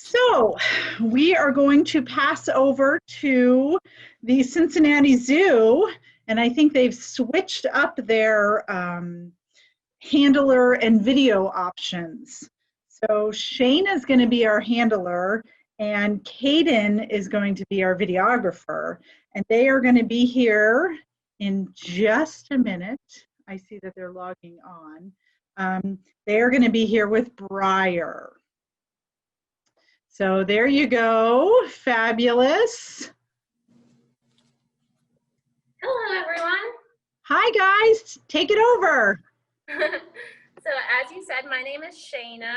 So we are going to pass over to the Cincinnati Zoo, and I think they've switched up their handler and video options. So Shane is going to be our handler, and Caden is going to be our videographer, and they are going to be here in just a minute. I see that they're logging on. They are going to be here with Briar. So there you go, fabulous. Hello, everyone. Hi, guys, take it over. So as you said, my name is Shayna.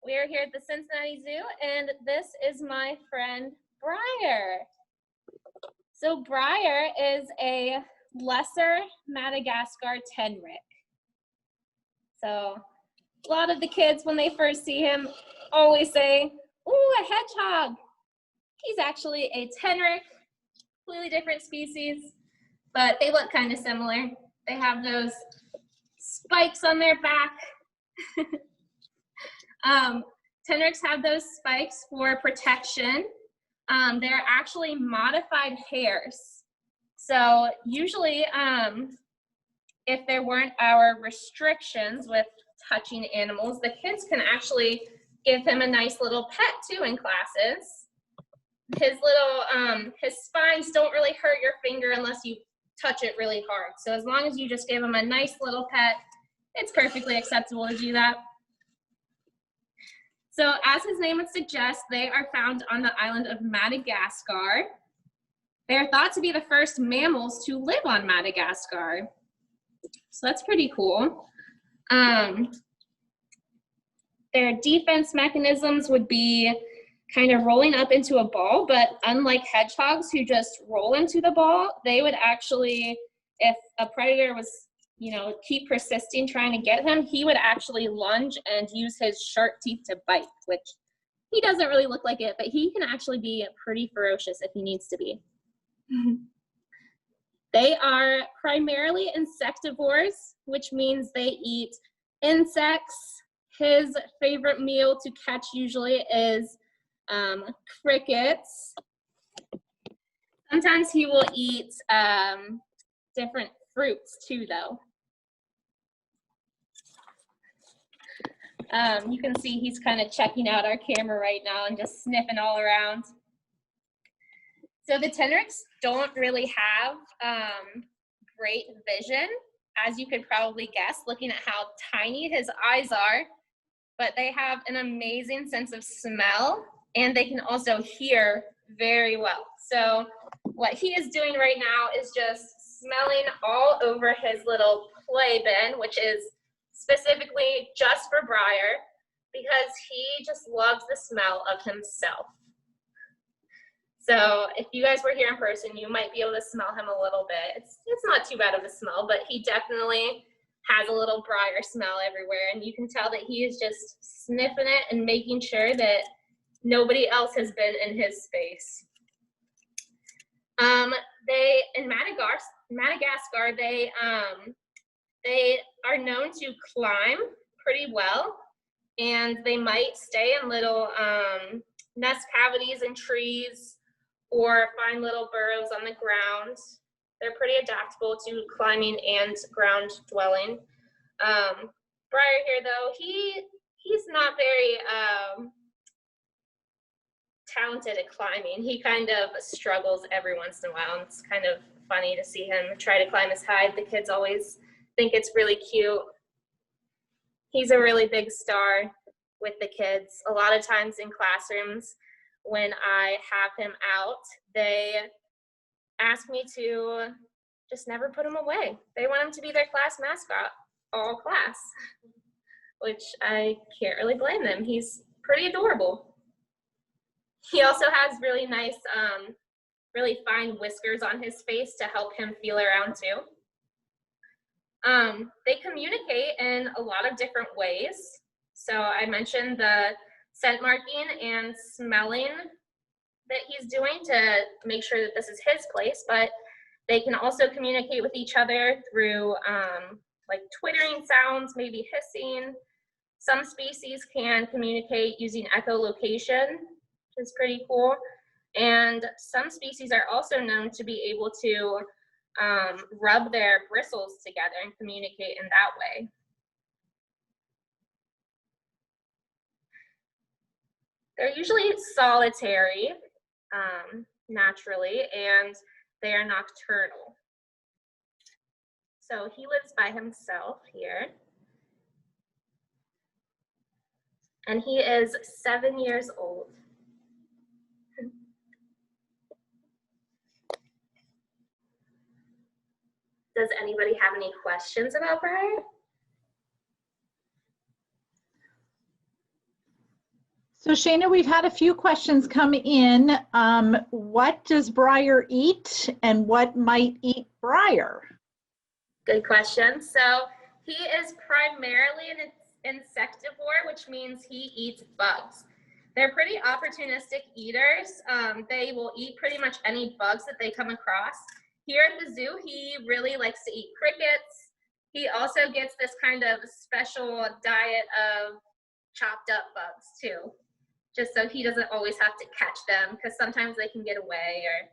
We are here at the Cincinnati Zoo, and this is my friend, Briar. So Briar is a lesser Madagascar tenric. So a lot of the kids, when they first see him, always say, "Ooh, a hedgehog." He's actually a tenric, completely different species, but they look kind of similar. They have those spikes on their back. Tenrics have those spikes for protection. They're actually modified hairs. So usually, if there weren't our restrictions with touching animals, the kids can actually give him a nice little pet too in classes. His spines don't really hurt your finger unless you touch it really hard. So as long as you just give him a nice little pet, it's perfectly acceptable to do that. So as his name would suggest, they are found on the island of Madagascar. They are thought to be the first mammals to live on Madagascar. So that's pretty cool. Their defense mechanisms would be kind of rolling up into a ball, but unlike hedgehogs who just roll into the ball, they would actually, if a predator was, keep persisting trying to get him, he would actually lunge and use his sharp teeth to bite, which he doesn't really look like it, but he can actually be pretty ferocious if he needs to be. They are primarily insectivores, which means they eat insects. His favorite meal to catch usually is crickets. Sometimes he will eat different fruits too, though. You can see he's kind of checking out our camera right now and just sniffing all around. So the tenrics don't really have great vision, as you could probably guess, looking at how tiny his eyes are, but they have an amazing sense of smell, and they can also hear very well. So what he is doing right now is just smelling all over his little play bin, which is specifically just for Briar, because he just loves the smell of himself. So if you guys were here in person, you might be able to smell him a little bit. It's not too bad of a smell, but he definitely has a little Briar smell everywhere, and you can tell that he is just sniffing it and making sure that nobody else has been in his space. They in Madagascar, they are known to climb pretty well, and they might stay in little nest cavities in trees or find little burrows on the ground. They're pretty adaptable to climbing and ground dwelling. Briar here, though, he's not very talented at climbing. He kind of struggles every once in a while. It's kind of funny to see him try to climb his hide. The kids always think it's really cute. He's a really big star with the kids. A lot of times in classrooms, when I have him out, they ask me to just never put him away. They want him to be their class mascot all class, which I can't really blame them. He's pretty adorable. He also has really nice, really fine whiskers on his face to help him feel around too. They communicate in a lot of different ways. So I mentioned the scent marking and smelling that he's doing to make sure that this is his place, but they can also communicate with each other through like twittering sounds, maybe hissing. Some species can communicate using echolocation, which is pretty cool. And some species are also known to be able to rub their bristles together and communicate in that way. They're usually solitary, naturally, and they are nocturnal. So he lives by himself here. And he is 7 years old. Does anybody have any questions about Briar? So Shayna, we've had a few questions come in. What does Briar eat and what might eat Briar? Good question. So he is primarily an insectivore, which means he eats bugs. They're pretty opportunistic eaters. They will eat pretty much any bugs that they come across. Here at the zoo, he really likes to eat crickets. He also gets this kind of special diet of chopped up bugs too, just so he doesn't always have to catch them, because sometimes they can get away, or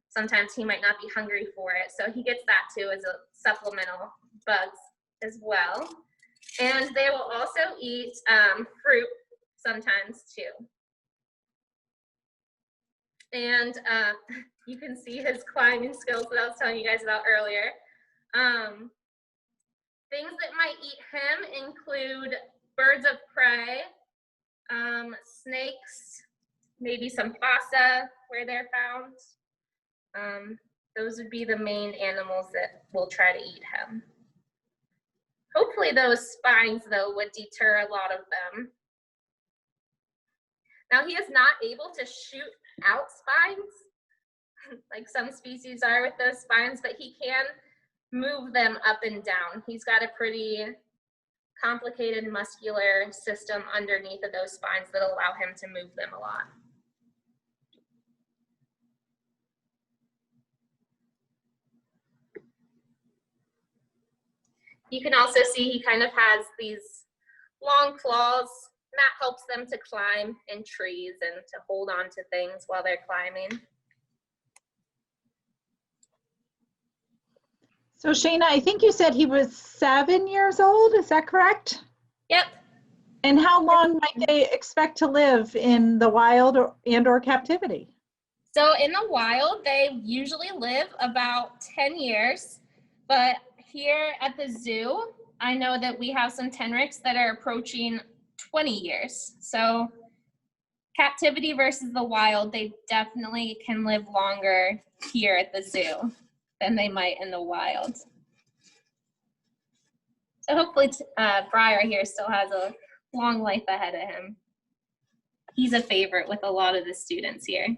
sometimes he might not be hungry for it. So he gets that too as a supplemental bugs as well. And they will also eat fruit sometimes too. And you can see his climbing skills that I was telling you guys about earlier. Things that might eat him include birds of prey, snakes, maybe some fossa where they're found. Those would be the main animals that will try to eat him. Hopefully those spines, though, would deter a lot of them. Now, he is not able to shoot out spines like some species are with those spines, but he can move them up and down. He's got a pretty complicated muscular system underneath of those spines that allow him to move them a lot. You can also see he kind of has these long claws. That helps them to climb in trees and to hold on to things while they're climbing. So Shayna, I think you said he was 7 years old, is that correct? Yep. And how long might they expect to live in the wild or captivity? So in the wild, they usually live about 10 years, but here at the zoo, I know that we have some tenrecs that are approaching 20 years. So captivity versus the wild, they definitely can live longer here at the zoo than they might in the wild. So hopefully Briar here still has a long life ahead of him. He's a favorite with a lot of the students here.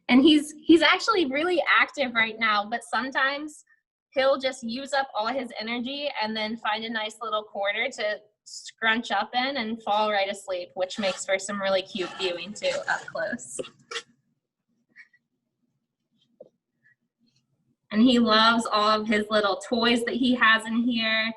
And he's actually really active right now, but sometimes he'll just use up all his energy and then find a nice little corner to scrunch up in and fall right asleep, which makes for some really cute viewing too up close. And he loves all of his little toys that he has in here.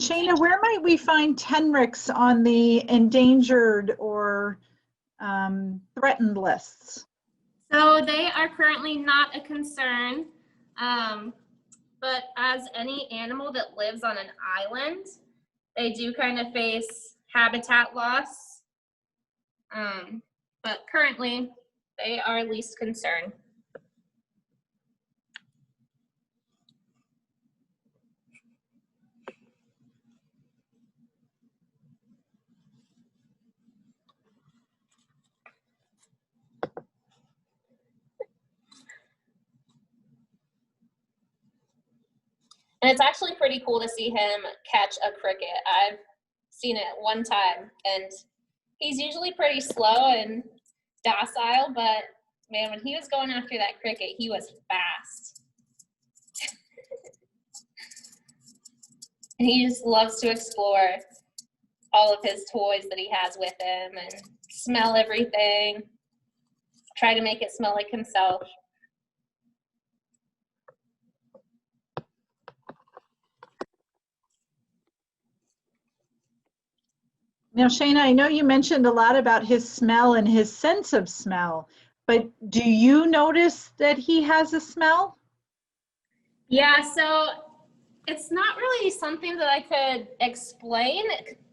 Shayna, where might we find tenrecs on the endangered or threatened lists? So they are currently not a concern, but as any animal that lives on an island, they do kind of face habitat loss. But currently, they are least concern. And it's actually pretty cool to see him catch a cricket. I've seen it one time, and he's usually pretty slow and docile, but man, when he was going after that cricket, he was fast. And he just loves to explore all of his toys that he has with him and smell everything, try to make it smell like himself. Now, Shayna, I know you mentioned a lot about his smell and his sense of smell, but do you notice that he has a smell? Yeah, so it's not really something that I could explain.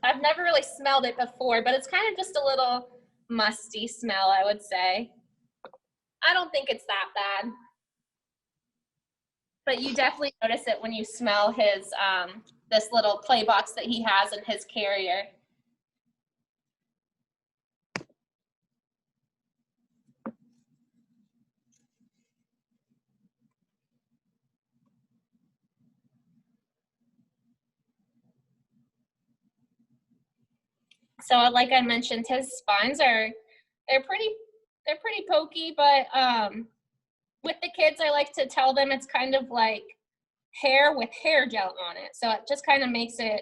I've never really smelled it before, but it's kind of just a little musty smell, I would say. I don't think it's that bad. But you definitely notice it when you smell his, this little play box that he has in his carrier. So like I mentioned, his spines they're pretty pokey, but with the kids, I like to tell them it's kind of like hair with hair gel on it. So it just kind of makes it,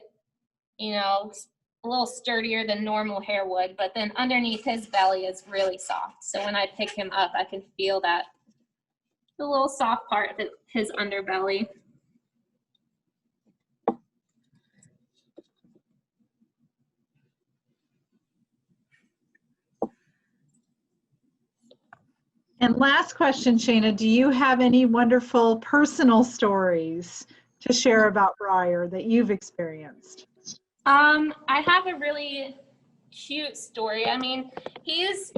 you know, a little sturdier than normal hair would, but then underneath his belly is really soft. So when I pick him up, I can feel that, the little soft part of his underbelly. And last question, Shayna, do you have any wonderful personal stories to share about Briar that you've experienced? I have a really cute story. I mean, he's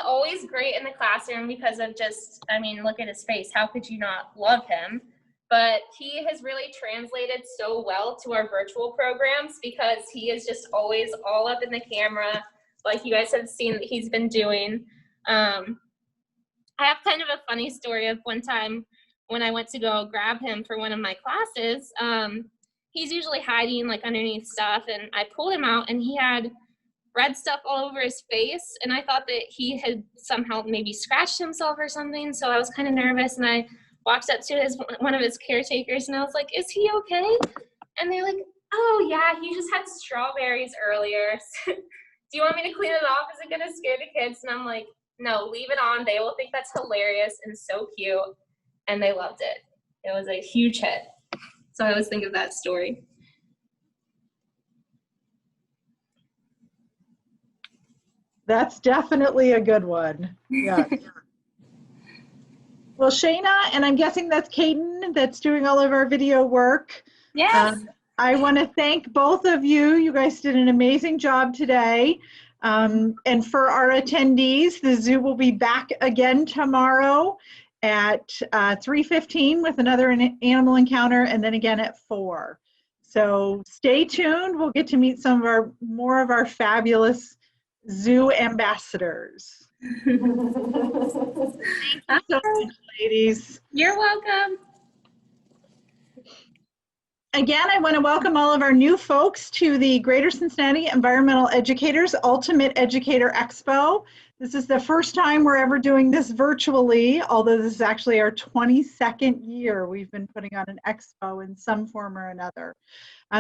always great in the classroom because of just, I mean, look at his face. How could you not love him? But he has really translated so well to our virtual programs because he is just always all up in the camera, like you guys have seen that he's been doing. I have kind of a funny story of one time when I went to go grab him for one of my classes. He's usually hiding like underneath stuff, and I pulled him out and he had red stuff all over his face, and I thought that he had somehow maybe scratched himself or something, so I was kind of nervous, and I walked up to one of his caretakers and I was like, "Is he okay?" And they're like, "Oh yeah, he just had strawberries earlier. Do you want me to clean it off? Is it gonna scare the kids?" And I'm like, "No, leave it on. They will think that's hilarious and so cute." And they loved it. It was a huge hit. So I always think of that story. That's definitely a good one. Yeah. Well, Shayna, and I'm guessing that's Kaden that's doing all of our video work. Yes. I want to thank both of you. You guys did an amazing job today. And for our attendees, the zoo will be back again tomorrow at 3:15 with another animal encounter, and then again at 4. So stay tuned. We'll get to meet some of more of our fabulous zoo ambassadors. Thank you so much, ladies. You're welcome. Again, I want to welcome all of our new folks to the Greater Cincinnati Environmental Educators Ultimate Educator Expo. This is the first time we're ever doing this virtually, although this is actually our 22nd year we've been putting on an expo in some form or another.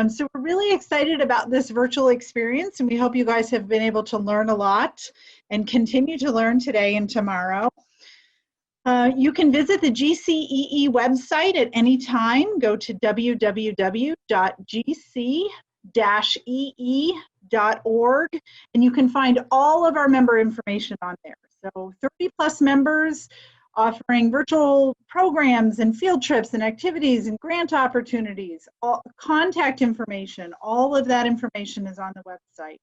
So we're really excited about this virtual experience, and we hope you guys have been able to learn a lot and continue to learn today and tomorrow. You can visit the GCEE website at any time. Go to www.gc-ee.org, and you can find all of our member information on there. So 30+ members offering virtual programs and field trips and activities and grant opportunities, all contact information, all of that information is on the website.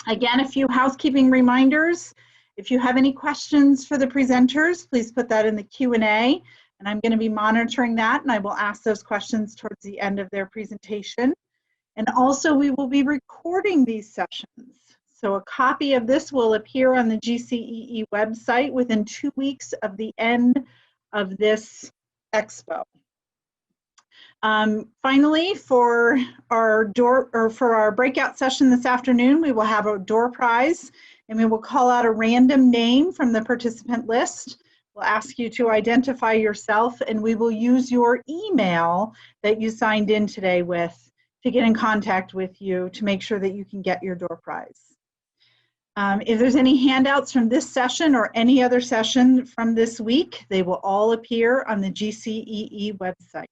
Again, a few housekeeping reminders. If you have any questions for the presenters, please put that in the Q&A, and I'm going to be monitoring that, and I will ask those questions towards the end of their presentation. And also, we will be recording these sessions. So a copy of this will appear on the GCEE website within 2 weeks of the end of this expo. Finally, for our breakout session this afternoon, we will have a door prize, and we will call out a random name from the participant list. We'll ask you to identify yourself, and we will use your email that you signed in today with to get in contact with you to make sure that you can get your door prize. If there's any handouts from this session or any other session from this week, they will all appear on the GCEE website.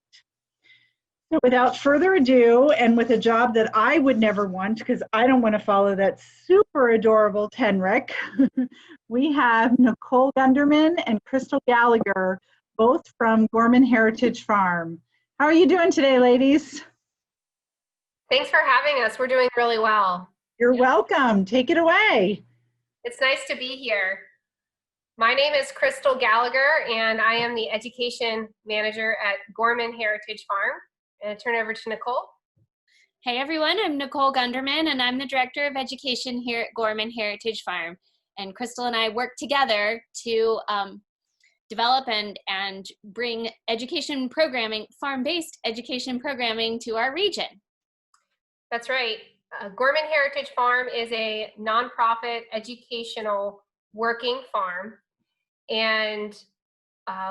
So without further ado, and with a job that I would never want because I don't want to follow that super adorable Tenric, we have Nicole Gunderman and Crystal Gallagher, both from Gorman Heritage Farm. How are you doing today, ladies? Thanks for having us. We're doing really well. You're welcome. Take it away. It's nice to be here. My name is Crystal Gallagher, and I am the Education Manager at Gorman Heritage Farm. And turn over to Nicole. Hey everyone, I'm Nicole Gunderman, and I'm the Director of Education here at Gorman Heritage Farm. And Crystal and I work together to develop and bring education programming, farm-based education programming to our region. That's right. Gorman Heritage Farm is a nonprofit educational working farm. And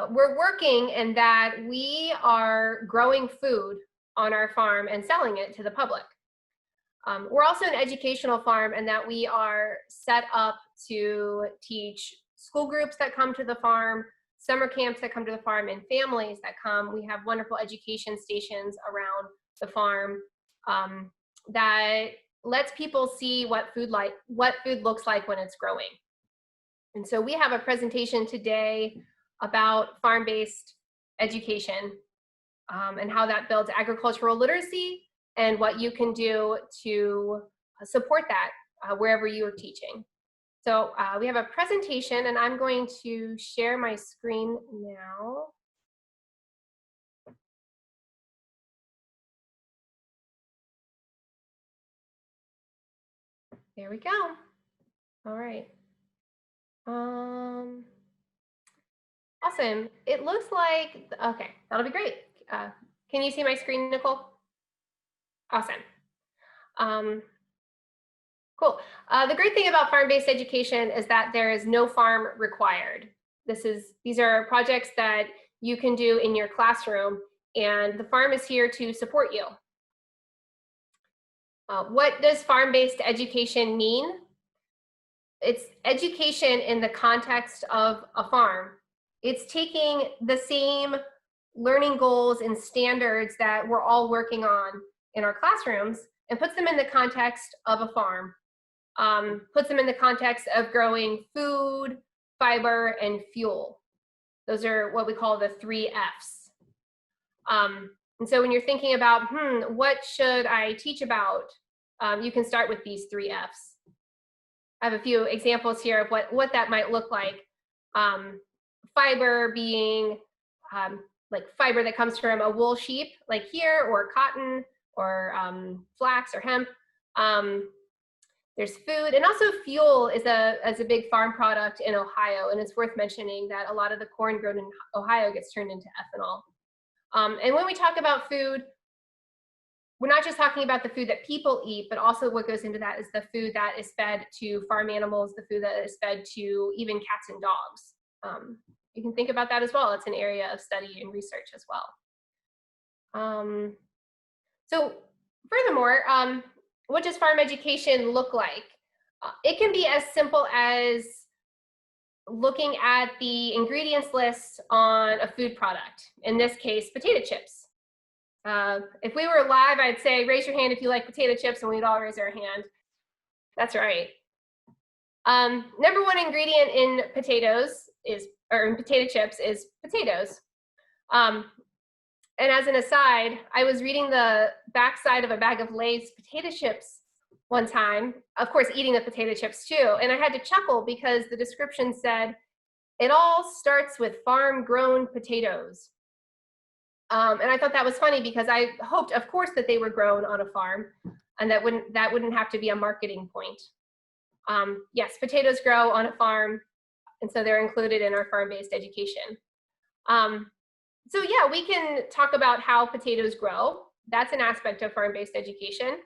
we're working in that we are growing food on our farm and selling it to the public. We're also an educational farm in that we are set up to teach school groups that come to the farm, summer camps that come to the farm, and families that come. We have wonderful education stations around the farm that lets people see what food looks like when it's growing. And so we have a presentation today about farm-based education and how that builds agricultural literacy and what you can do to support that wherever you are teaching. So we have a presentation, and I'm going to share my screen now. There we go. All right. Awesome. It looks like, okay, that'll be great. Can you see my screen, Nicole? Awesome. Cool. The great thing about farm-based education is that there is no farm required. These are projects that you can do in your classroom, and the farm is here to support you. What does farm-based education mean? It's education in the context of a farm. It's taking the same learning goals and standards that we're all working on in our classrooms and puts them in the context of a farm. Puts them in the context of growing food, fiber, and fuel. Those are what we call the 3 F's. And so when you're thinking about, what should I teach about? You can start with these 3 F's. I have a few examples here of what that might look like. Fiber being like fiber that comes from a wool sheep, like here, or cotton, or flax or hemp. There's food, and also fuel is a big farm product in Ohio, and it's worth mentioning that a lot of the corn grown in Ohio gets turned into ethanol. And when we talk about food, we're not just talking about the food that people eat, but also what goes into that is the food that is fed to farm animals, the food that is fed to even cats and dogs. You can think about that as well. It's an area of study and research as well. So furthermore, what does farm education look like? It can be as simple as looking at the ingredients list on a food product, in this case, potato chips. If we were live, I'd say, raise your hand if you like potato chips, and we'd all raise our hand. That's right. Number 1 ingredient in potato chips is potatoes. And as an aside, I was reading the backside of a bag of Lay's potato chips one time, of course, eating the potato chips too, and I had to chuckle because the description said, it all starts with farm-grown potatoes. And I thought that was funny because I hoped, of course, that they were grown on a farm, and that wouldn't have to be a marketing point. Yes, potatoes grow on a farm, and so they're included in our farm-based education. So yeah, we can talk about how potatoes grow. That's an aspect of farm-based education.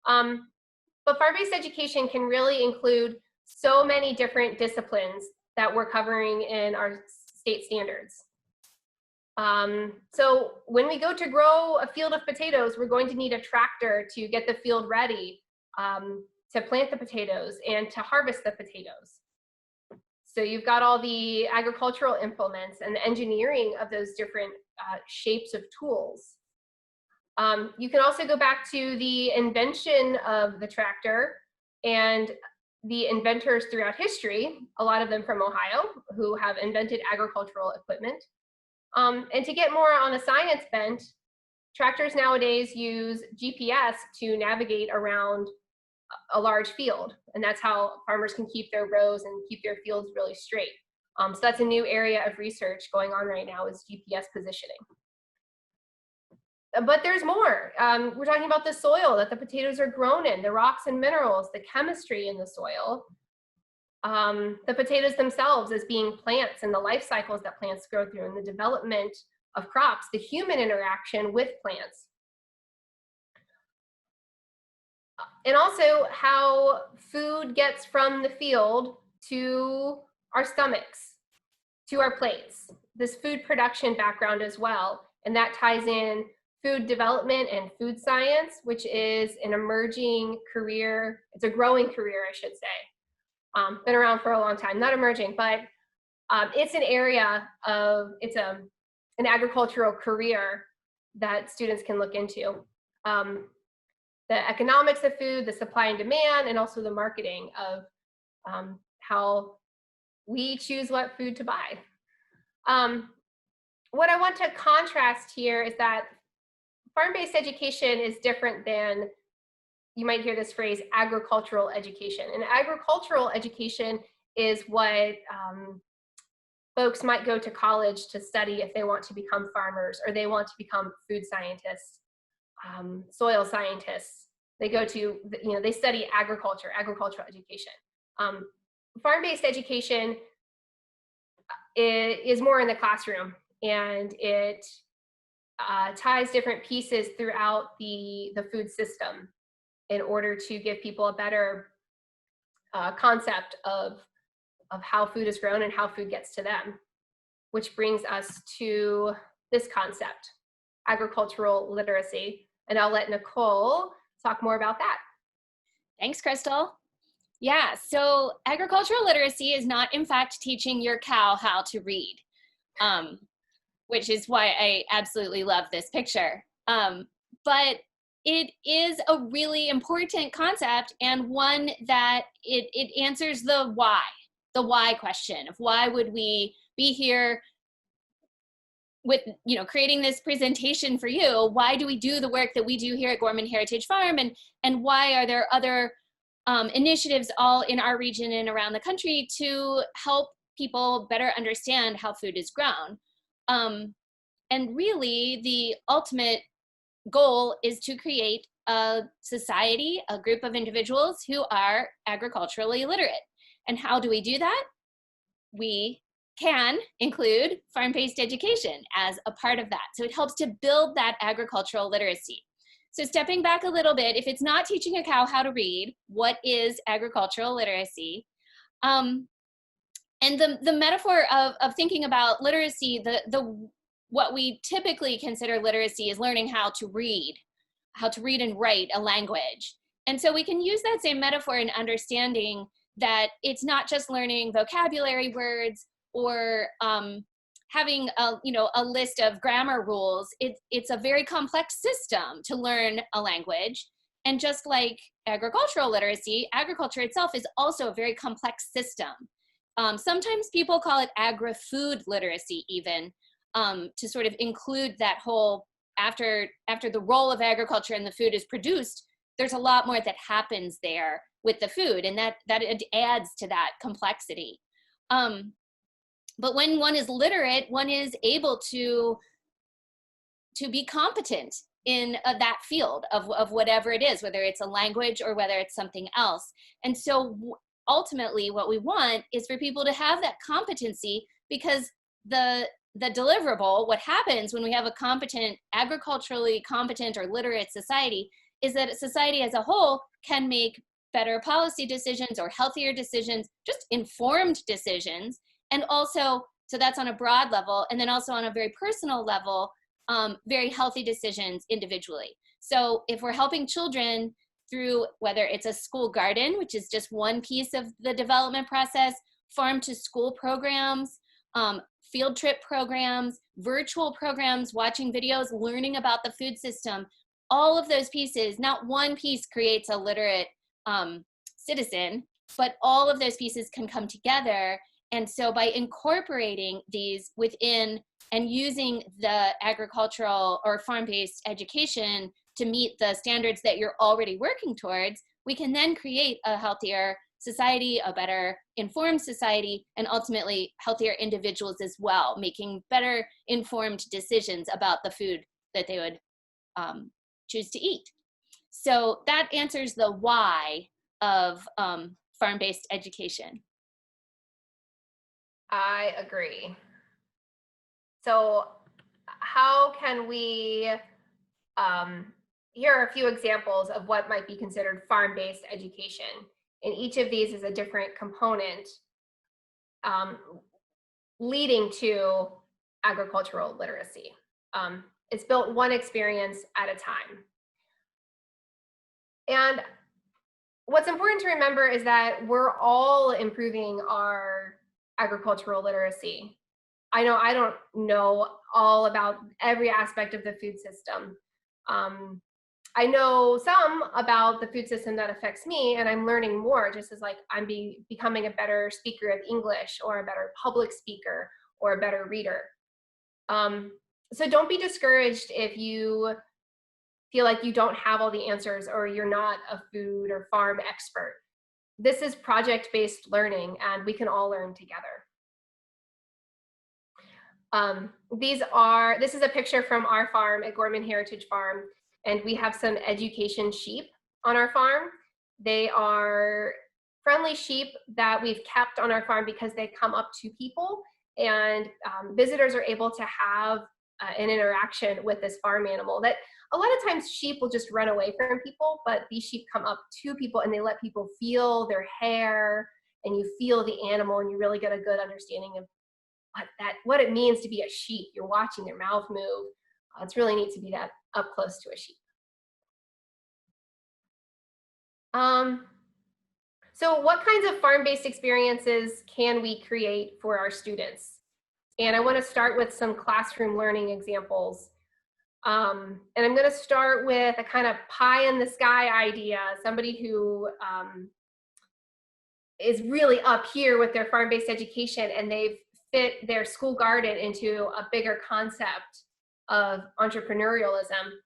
But farm-based education can really include so many different disciplines that we're covering in our state standards. So when we go to grow a field of potatoes, we're going to need a tractor to get the field ready to plant the potatoes and to harvest the potatoes. So you've got all the agricultural implements and the engineering of those different shapes of tools. You can also go back to the invention of the tractor and the inventors throughout history, a lot of them from Ohio, who have invented agricultural equipment. And to get more on a science bent, tractors nowadays use GPS to navigate around a large field. And that's how farmers can keep their rows and keep their fields really straight. So that's a new area of research going on right now, is GPS positioning. But there's more. We're talking about the soil that the potatoes are grown in, the rocks and minerals, the chemistry in the soil, the potatoes themselves as being plants and the life cycles that plants go through, and the development of crops, the human interaction with plants. And also how food gets from the field to our stomachs, to our plates. This food production background as well, and that ties in food development and food science, which is an emerging career. It's a growing career, I should say. Been around for a long time, not emerging, but it's an area of, it's an agricultural career that students can look into. The economics of food, the supply and demand, and also the marketing of how we choose what food to buy. What I want to contrast here is that farm-based education is different than, you might hear this phrase, agricultural education. And agricultural education is what folks might go to college to study if they want to become farmers, or they want to become food scientists, soil scientists. They go to, you know, they study agriculture, agricultural education. Farm-based education is more in the classroom, and it ties different pieces throughout the food system in order to give people a better concept of how food is grown and how food gets to them, which brings us to this concept, agricultural literacy. And I'll let Nicole talk more about that. Thanks, Crystal. Yeah, so agricultural literacy is not, in fact, teaching your cow how to read, which is why I absolutely love this picture. But it is a really important concept, and one that it answers the why question of why would we be here with, you know, creating this presentation for you. Why do we do the work that we do here at Gorman Heritage Farm, and why are there other initiatives all in our region and around the country to help people better understand how food is grown? And really, the ultimate goal is to create a society, a group of individuals who are agriculturally literate. And how do we do that? We can include farm-based education as a part of that. So it helps to build that agricultural literacy. So stepping back a little bit, if it's not teaching a cow how to read, what is agricultural literacy? And the metaphor of thinking about literacy, what we typically consider literacy is learning how to read and write a language. And so we can use that same metaphor in understanding that it's not just learning vocabulary words or having a list of grammar rules. It's a very complex system to learn a language. And just like agricultural literacy, agriculture itself is also a very complex system. Sometimes people call it agri-food literacy even, to sort of include that whole, after the role of agriculture and the food is produced, there's a lot more that happens there with the food, and that it adds to that complexity. But when one is literate, one is able to be competent in that field of whatever it is, whether it's a language or whether it's something else. And so ultimately what we want is for people to have that competency, because the deliverable, what happens when we have a competent, agriculturally competent or literate society, is that society as a whole can make better policy decisions or healthier decisions, just informed decisions, and also So that's on a broad level. And then also on a very personal level, very healthy decisions individually. So if we're helping children through whether it's a school garden, which is just one piece of the development process, farm to school programs, field trip programs, virtual programs, watching videos, learning about the food system, all of those pieces, not one piece creates a literate citizen, but all of those pieces can come together. And so by incorporating these within and using the agricultural or farm-based education to meet the standards that you're already working towards, we can then create a healthier society, a better informed society, and ultimately healthier individuals as well, making better informed decisions about the food that they would choose to eat. So that answers the why of farm-based education. I agree. So how can we, here are a few examples of what might be considered farm-based education. And each of these is a different component leading to agricultural literacy. It's built one experience at a time. And what's important to remember is that we're all improving our agricultural literacy. I know I don't know all about every aspect of the food system. I know some about the food system that affects me, and I'm learning more, just as like I'm becoming a better speaker of English, or a better public speaker, or a better reader. So don't be discouraged if you feel like you don't have all the answers, or you're not a food or farm expert. This is project-based learning, and we can all learn together. This is a picture from our farm at Gorman Heritage Farm, and we have some education sheep on our farm. They are friendly sheep that we've kept on our farm because they come up to people, and visitors are able to have an interaction with this farm animal. That a lot of times sheep will just run away from people, but these sheep come up to people and they let people feel their hair, and you feel the animal, and you really get a good understanding of what it means to be a sheep. You're watching their mouth move. It's really neat to be that up close to a sheep. So what kinds of farm-based experiences can we create for our students? And I want to start with some classroom learning examples. And I'm going to start with a kind of pie in the sky idea, somebody who is really up here with their farm-based education, and they've fit their school garden into a bigger concept of entrepreneurialism.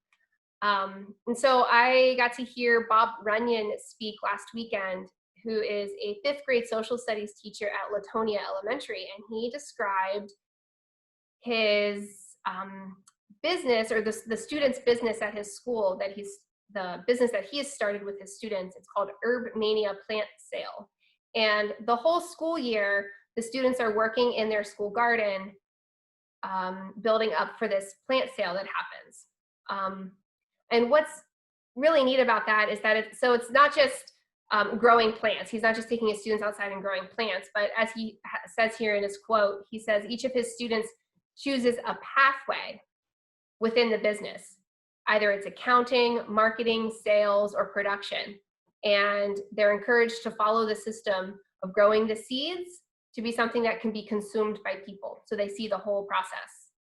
And so I got to hear Bob Runyon speak last weekend, who is a 5th grade social studies teacher at Latonia Elementary, and he described his business, or the students' business at his school, the business that he has started with his students. It's called Herb Mania Plant Sale. And the whole school year, the students are working in their school garden, building up for this plant sale that happens. And what's really neat about that is that it's not just growing plants. He's not just taking his students outside and growing plants, but as he says here in his quote, he says each of his students chooses a pathway within the business. Either it's accounting, marketing, sales, or production. And they're encouraged to follow the system of growing the seeds to be something that can be consumed by people. So they see the whole process.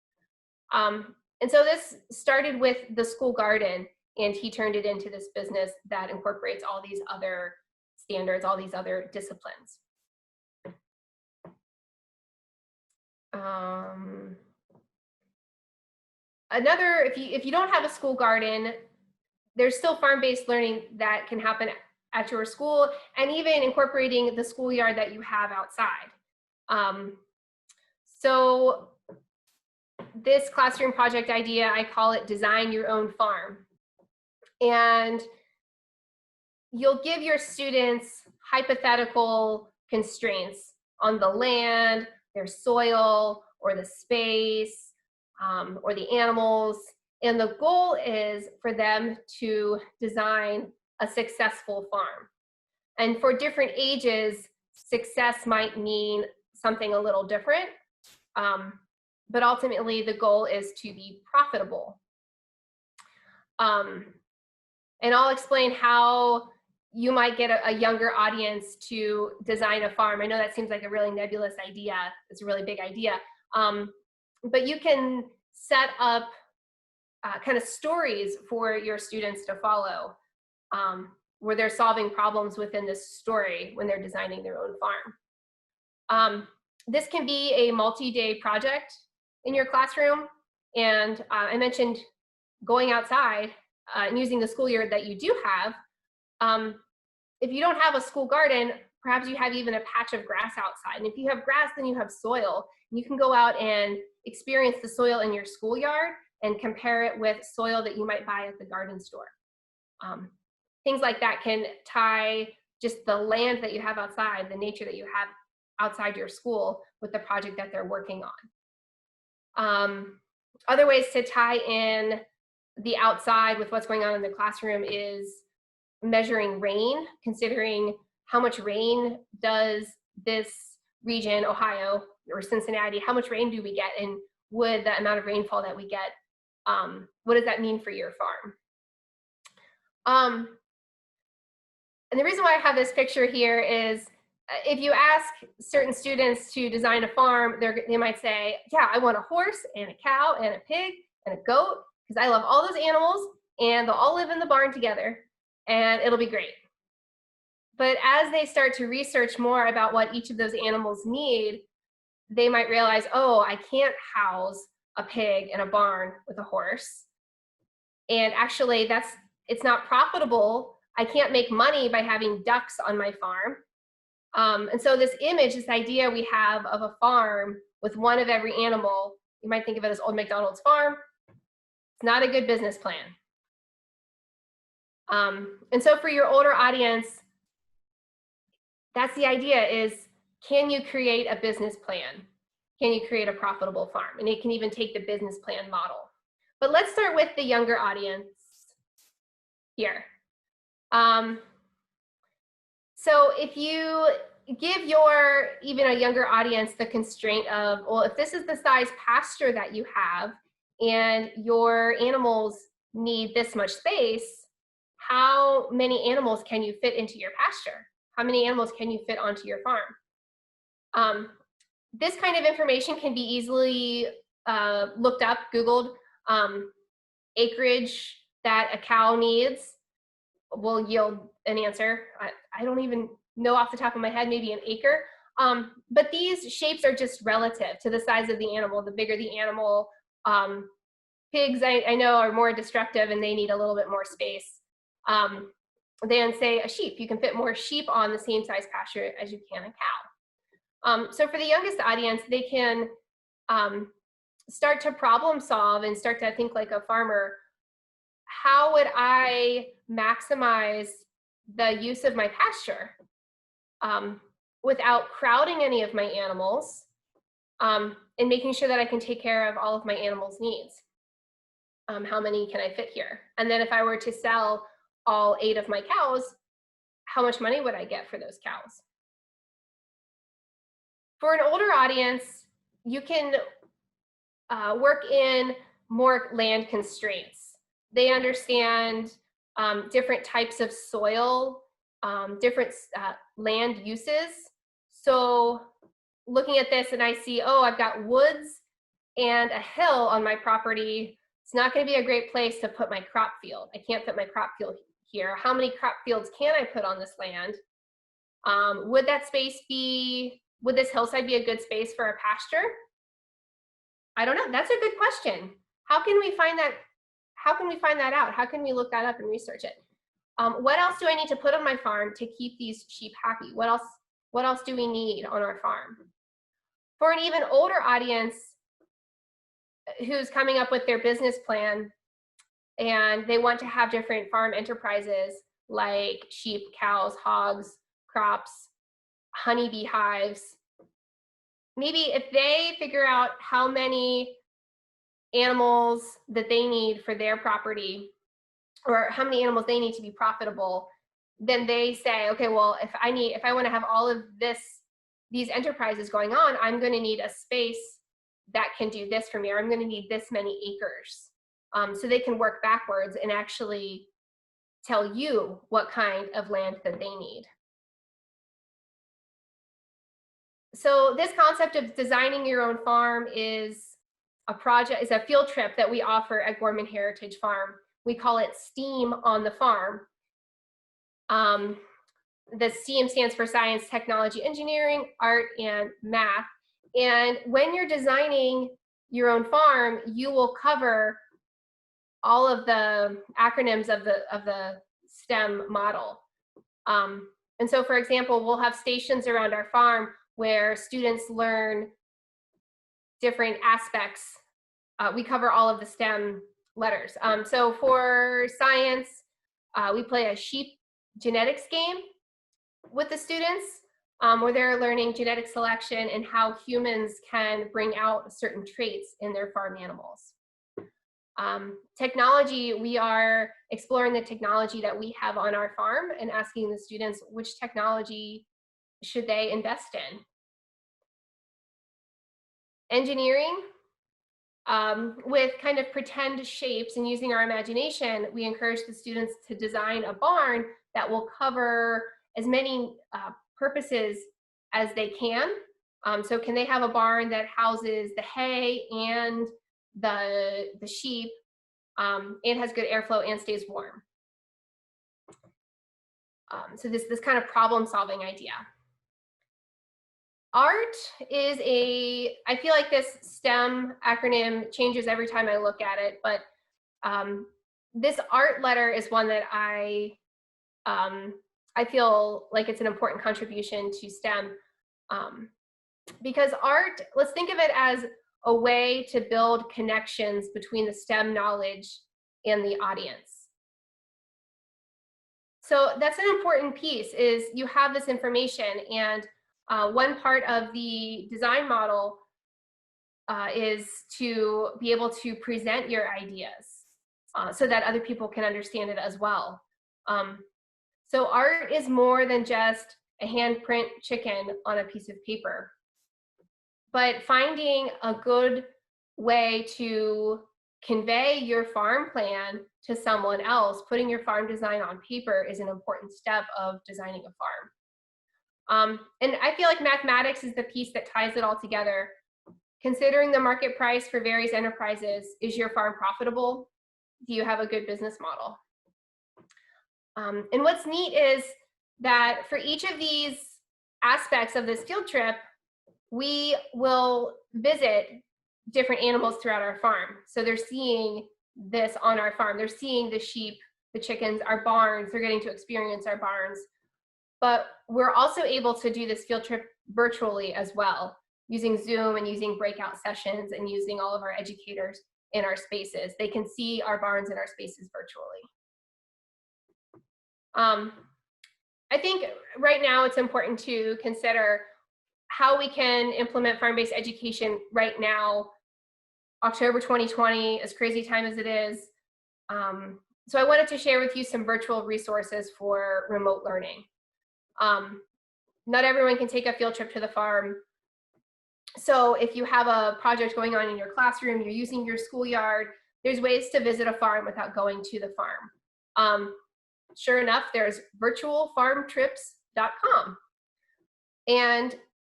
And so this started with the school garden, and he turned it into this business that incorporates all these other standards, all these other disciplines. If you don't have a school garden, there's still farm-based learning that can happen at your school, and even incorporating the schoolyard that you have outside. So this classroom project idea, I call it Design Your Own Farm. And you'll give your students hypothetical constraints on the land, their soil, or the space, or the animals. And the goal is for them to design a successful farm. And for different ages, success might mean something a little different. But ultimately, the goal is to be profitable. And I'll explain how you might get a younger audience to design a farm. I know that seems like a really nebulous idea. It's a really big idea. But you can set up kind of stories for your students to follow, where they're solving problems within this story when they're designing their own farm. This can be a multi-day project in your classroom. And I mentioned going outside and using the school year that you do have. If you don't have a school garden, perhaps you have even a patch of grass outside. And if you have grass, then you have soil. And you can go out and experience the soil in your schoolyard and compare it with soil that you might buy at the garden store. Things like that can tie just the land that you have outside, the nature that you have outside your school with the project that they're working on. Other ways to tie in the outside with what's going on in the classroom is measuring rain, considering how much rain does this region, Ohio or Cincinnati, how much rain do we get, and would the amount of rainfall that we get, what does that mean for your farm? And the reason why I have this picture here is if you ask certain students to design a farm, they might say, yeah, I want a horse and a cow and a pig and a goat, because I love all those animals, and they'll all live in the barn together, and it'll be great. But as they start to research more about what each of those animals need, they might realize, oh, I can't house a pig in a barn with a horse. And actually, it's not profitable. I can't make money by having ducks on my farm. And so this image, this idea we have of a farm with one of every animal, you might think of it as Old MacDonald's farm. It's not a good business plan. And so for your older audience, that's the idea is, can you create a business plan? Can you create a profitable farm? And it can even take the business plan model. But let's start with the younger audience here. So if you give even a younger audience the constraint of, well, if this is the size pasture that you have and your animals need this much space, how many animals can you fit into your pasture? How many animals can you fit onto your farm? This kind of information can be easily looked up, Googled. Acreage that a cow needs will yield an answer. I don't even know off the top of my head, maybe an acre. But these shapes are just relative to the size of the animal. The bigger the animal, pigs I know are more destructive and they need a little bit more space than say a sheep. You can fit more sheep on the same size pasture as you can a cow. So for the youngest audience, they can start to problem solve and start to think like a farmer. How would I maximize the use of my pasture without crowding any of my animals, and making sure that I can take care of all of my animals' needs? How many can I fit here? And then if I were to sell all 8 of my cows, how much money would I get for those cows? For an older audience, you can work in more land constraints. They understand different types of soil, different land uses. So looking at this and I see, oh, I've got woods and a hill on my property. It's not going to be a great place to put my crop field. I can't put my crop field here. How many crop fields can I put on this land? Would this hillside be a good space for a pasture? I don't know. That's a good question. How can we find that? How can we find that out? How can we look that up and research it? What else do I need to put on my farm to keep these sheep happy? What else do we need on our farm? For an even older audience who's coming up with their business plan and they want to have different farm enterprises like sheep, cows, hogs, crops, honeybee hives, maybe if they figure out how many animals that they need for their property or how many animals they need to be profitable, then they say, okay, well, if I want to have all of these enterprises going on, I'm going to need a space that can do this for me, or I'm going to need this many acres. So they can work backwards and actually tell you what kind of land that they need. So this concept of designing your own farm is a field trip that we offer at Gorman Heritage Farm. We call it STEAM on the farm. The STEAM stands for science, technology, engineering, art, and math. And when you're designing your own farm, you will cover all of the acronyms of the STEM model. And so, for example, we'll have stations around our farm where students learn different aspects. We cover all of the STEM letters. So for science, we play a sheep genetics game with the students, where they're learning genetic selection and how humans can bring out certain traits in their farm animals. Technology, we are exploring the technology that we have on our farm and asking the students which technology should they invest in. Engineering, with kind of pretend shapes and using our imagination, we encourage the students to design a barn that will cover as many purposes as they can. So can they have a barn that houses the hay and the sheep, and has good airflow and stays warm? So this kind of problem solving idea. Art is I feel like this STEM acronym changes every time I look at it, but this art letter is one that I feel like it's an important contribution to STEM, because art, let's think of it as a way to build connections between the STEM knowledge and the audience. So that's an important piece, is you have this information, and one part of the design model is to be able to present your ideas so that other people can understand it as well. So art is more than just a handprint chicken on a piece of paper, but finding a good way to convey your farm plan to someone else, putting your farm design on paper, is an important step of designing a farm. And I feel like mathematics is the piece that ties it all together. Considering the market price for various enterprises, is your farm profitable? Do you have a good business model? And what's neat is that for each of these aspects of this field trip, we will visit different animals throughout our farm. So they're seeing this on our farm. They're seeing the sheep, the chickens, our barns. They're getting to experience our barns. But we're also able to do this field trip virtually as well, using Zoom and using breakout sessions and using all of our educators in our spaces. They can see our barns and our spaces virtually. I think right now it's important to consider how we can implement farm-based education right now, October 2020, as crazy time as it is. So I wanted to share with you some virtual resources for remote learning. Not everyone can take a field trip to the farm. So if you have a project going on in your classroom, you're using your schoolyard, there's ways to visit a farm without going to the farm. Sure enough, there's virtualfarmtrips.com. And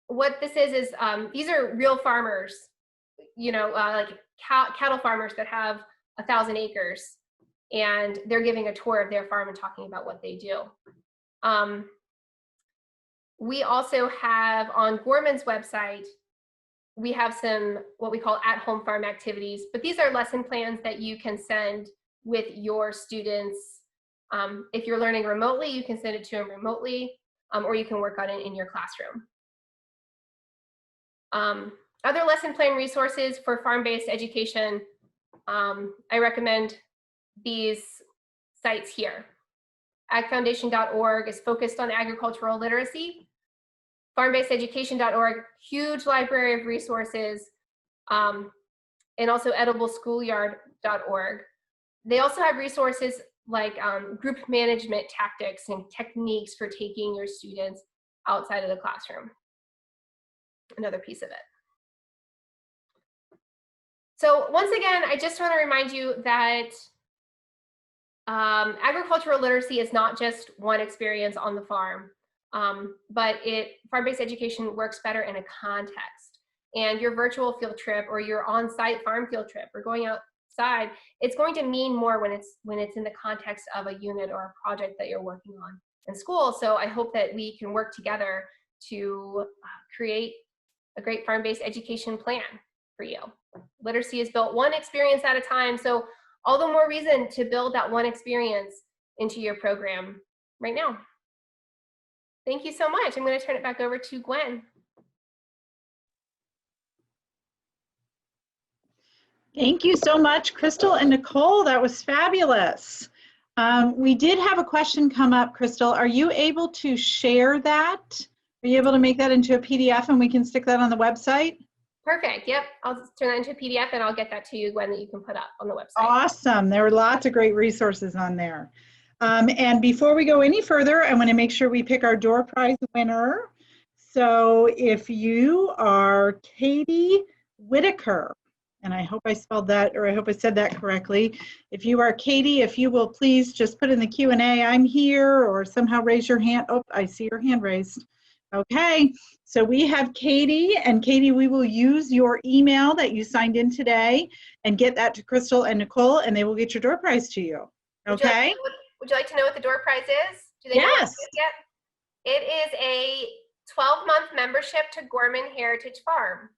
what this is these are real farmers, like cattle farmers that have 1,000 acres, and they're giving a tour of their farm and talking about what they do. We also have on Gorman's website, we have some what we call at-home farm activities, but these are lesson plans that you can send with your students. If you're learning remotely, you can send it to them remotely, or you can work on it in your classroom. Other lesson plan resources for farm-based education, I recommend these sites here. agfoundation.org is focused on agricultural literacy. Farmbasededucation.org, huge library of resources, and also edibleschoolyard.org. They also have resources like group management tactics and techniques for taking your students outside of the classroom. Another piece of it. So once again, I just want to remind you that agricultural literacy is not just one experience on the farm, but farm-based education works better in a context. And your virtual field trip or your on-site farm field trip or going outside, it's going to mean more when it's in the context of a unit or a project that you're working on in school. So I hope that we can work together to create a great farm-based education plan for you. Literacy is built one experience at a time, so all the more reason to build that one experience into your program right now. Thank you so much. I'm going to turn it back over to Gwen. Thank you so much, Crystal and Nicole. That was fabulous. We did have a question come up, Crystal. Are you able to share that? Are you able to make that into a PDF and we can stick that on the website? Perfect. Yep. I'll just turn that into a PDF and I'll get that to you, Gwen, that you can put up on the website. Awesome. There were lots of great resources on there. And before we go any further, I want to make sure we pick our door prize winner. So if you are Katie Whitaker, and I hope I spelled that, or I hope I said that correctly. If you are Katie, if you will please just put in the Q&A, I'm here, or somehow raise your hand. Oh, I see your hand raised. Okay, so we have Katie, and Katie, we will use your email that you signed in today and get that to Crystal and Nicole, and they will get your door prize to you. Okay? Would you like to know what the door prize is? Do they know what it is yet? It is a 12-month membership to Gorman Heritage Farm.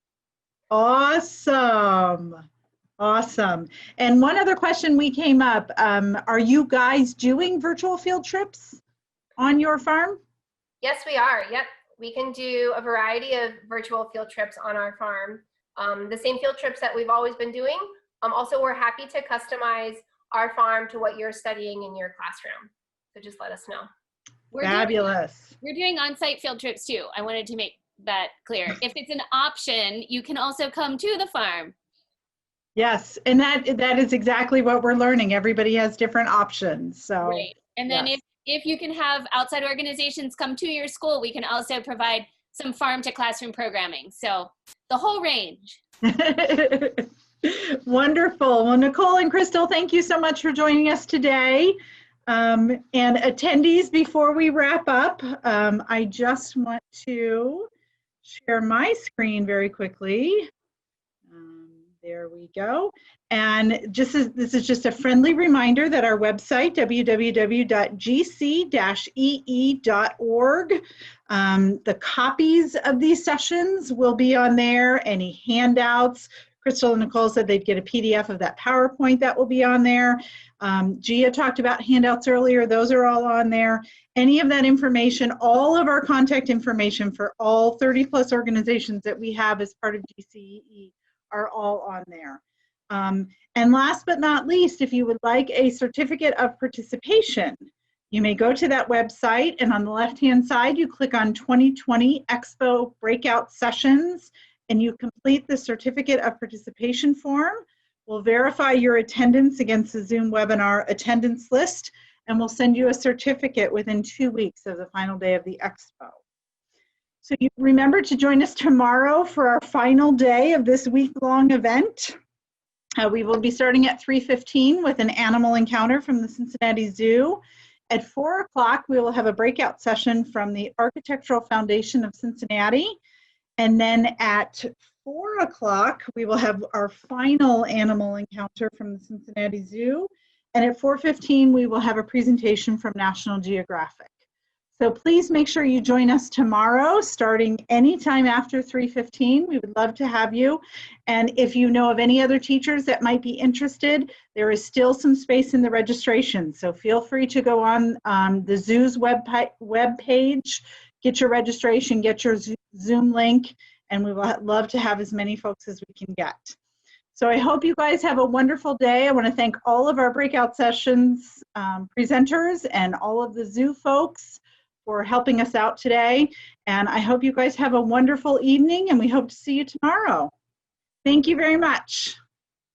Awesome. Awesome. And one other question we came up, are you guys doing virtual field trips on your farm? Yes, we are. Yep. We can do a variety of virtual field trips on our farm. The same field trips that we've always been doing. Also, we're happy to customize our farm to what you're studying in your classroom. So just let us know. Fabulous. We're doing on-site field trips too. I wanted to make that clear. If it's an option, you can also come to the farm. Yes, and that is exactly what we're learning. Everybody has different options. So right. And then yes. if you can have outside organizations come to your school, we can also provide some farm to classroom programming. So the whole range. Wonderful. Well, Nicole and Crystal, thank you so much for joining us today. And attendees, before we wrap up, I just want to share my screen very quickly. There we go. And this is just a friendly reminder that our website, www.gc-ee.org, the copies of these sessions will be on there, any handouts. Crystal and Nicole said they'd get a PDF of that PowerPoint that will be on there. Gia talked about handouts earlier. Those are all on there. Any of that information, all of our contact information for all 30+ organizations that we have as part of GCEE are all on there. And last but not least, if you would like a certificate of participation, you may go to that website, and on the left-hand side, you click on 2020 Expo Breakout Sessions, and you complete the certificate of participation form. We'll verify your attendance against the Zoom webinar attendance list, and we'll send you a certificate within 2 weeks of the final day of the Expo. So you remember to join us tomorrow for our final day of this week-long event. We will be starting at 3:15 with an animal encounter from the Cincinnati Zoo. At 4 o'clock, we will have a breakout session from the Architectural Foundation of Cincinnati. And then at 4 o'clock, we will have our final animal encounter from the Cincinnati Zoo. And at 4:15, we will have a presentation from National Geographic. So please make sure you join us tomorrow, starting anytime after 3:15. We would love to have you. And if you know of any other teachers that might be interested, there is still some space in the registration. So feel free to go on the Zoo's web page, get your registration, get your Zoom link, and we will love to have as many folks as we can get. So I hope you guys have a wonderful day. I want to thank all of our breakout sessions presenters and all of the Zoo folks for helping us out today. And I hope you guys have a wonderful evening, and we hope to see you tomorrow. Thank you very much.